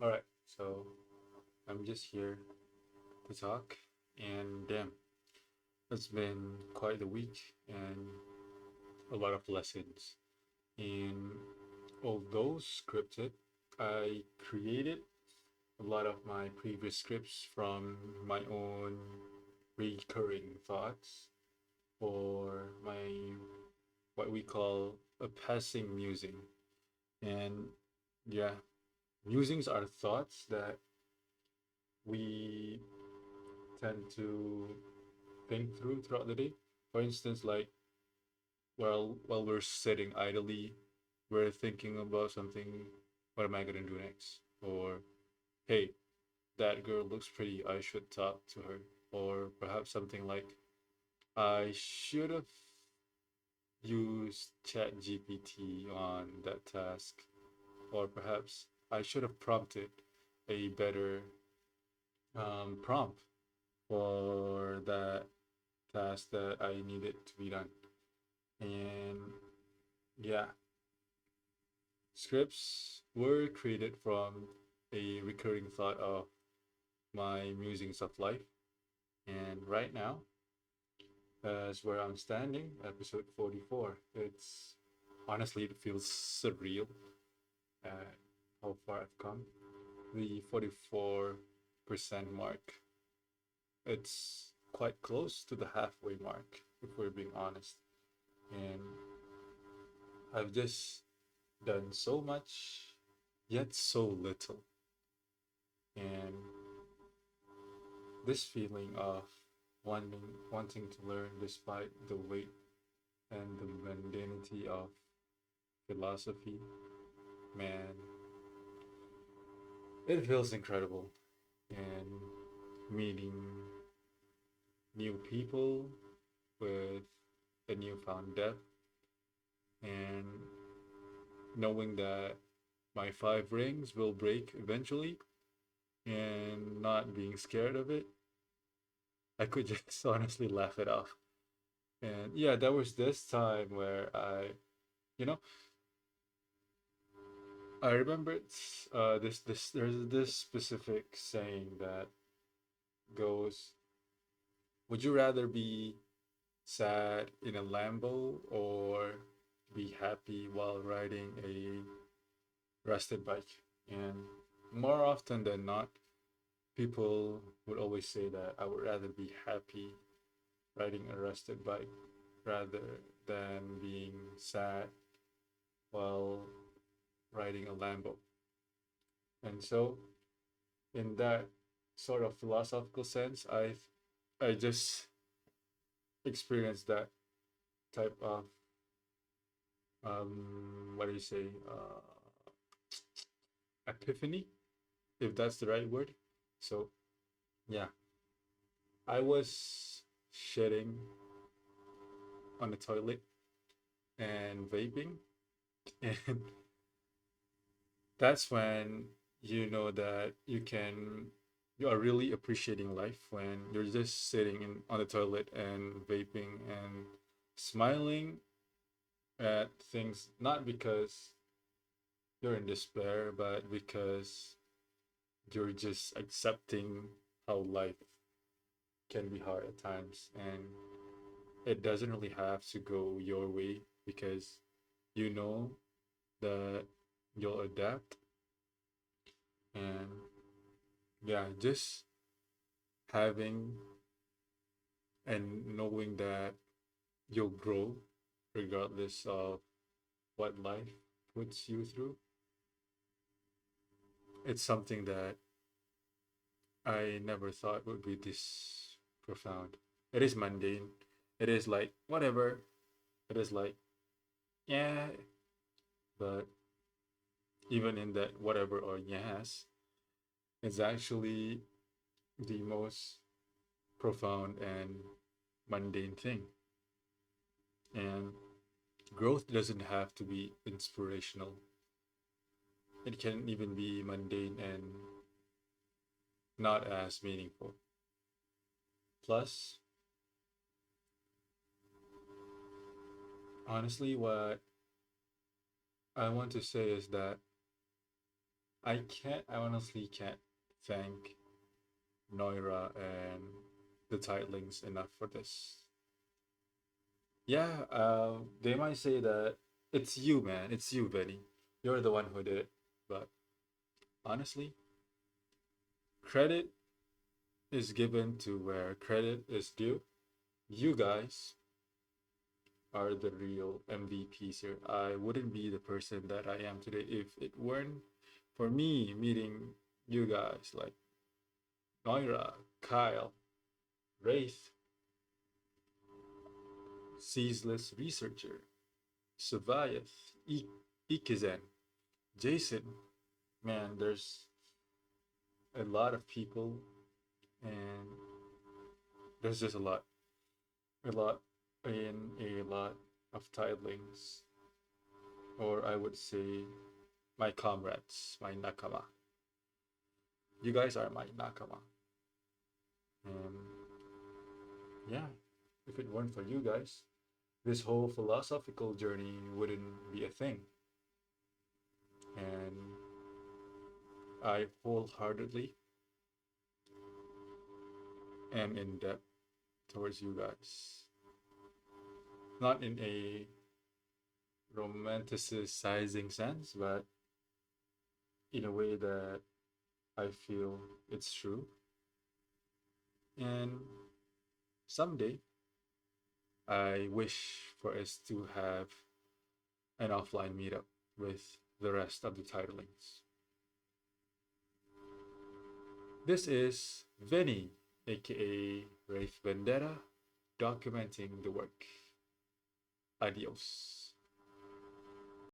All right, so I'm just here to talk, and damn, it's been quite the week and a lot of lessons. And although scripted, I created a lot of my previous scripts from my own recurring thoughts or my what we call a passing musing. And yeah, musings are thoughts that we tend to think through throughout the day. For instance, like while we're sitting idly, we're thinking about something. What am I gonna do next? Or hey, that girl looks pretty. I should talk to her. Or perhaps something like I should have used ChatGPT on that task. Or perhaps I should have prompted a better prompt for that task that I needed to be done. And yeah, scripts were created from a recurring thought of my musings of life. And right now, as where I'm standing, episode 44. It's honestly, it feels surreal at how far I've come. The 44% mark. It's quite close to the halfway mark, if we're being honest. And I've just done so much, yet so little. And this feeling of wanting to learn despite the weight and the mundanity of philosophy, man, it feels incredible. And meeting new people with a newfound depth and knowing that my five rings will break eventually and not being scared of it, I could just honestly laugh it off. And yeah, there was this time where you know, I remember there's this specific saying that goes, "Would you rather be sad in a Lambo or be happy while riding a rusted bike?" And more often than not, people would always say that I would rather be happy riding a rusted bike rather than being sad while riding a Lambo. And so, in that sort of philosophical sense, I just experienced that type of what do you say epiphany, if that's the right word. So yeah, I was shitting on the toilet and vaping, and that's when you know that you are really appreciating life when you're just sitting in on the toilet and vaping and smiling at things, not because you're in despair, but because you're just accepting how life can be hard at times, and it doesn't really have to go your way because you know that you'll adapt. And yeah, just having and knowing that you'll grow regardless of what life puts you through, it's something that I never thought would be this profound. It is mundane. It is like whatever. It is like yeah, but even in that whatever or yes, it's actually the most profound and mundane thing. And growth doesn't have to be inspirational. It can even be mundane and not as meaningful. Plus, honestly, what I want to say is that I honestly can't thank Noira and the titlings enough for this. Yeah, they might say that it's you, man. It's you, Benny. You're the one who did it. But honestly, credit is given to where credit is due. You guys are the real MVPs here. I wouldn't be the person that I am today if it weren't for me meeting you guys like Noira, Kyle, Wraith, Ceaseless Researcher, Savayath, Ikizen, Jason. Man, there's a lot of people, and there's just a lot, in a lot of titlings, or I would say my comrades, my nakama. You guys are my nakama. And yeah, if it weren't for you guys, this whole philosophical journey wouldn't be a thing. And I wholeheartedly am in debt towards you guys. Not in a romanticizing sense, but in a way that I feel it's true. And someday, I wish for us to have an offline meetup with the rest of the titlings. This is Vinny, aka Wraith Vendetta, documenting the work. Adios.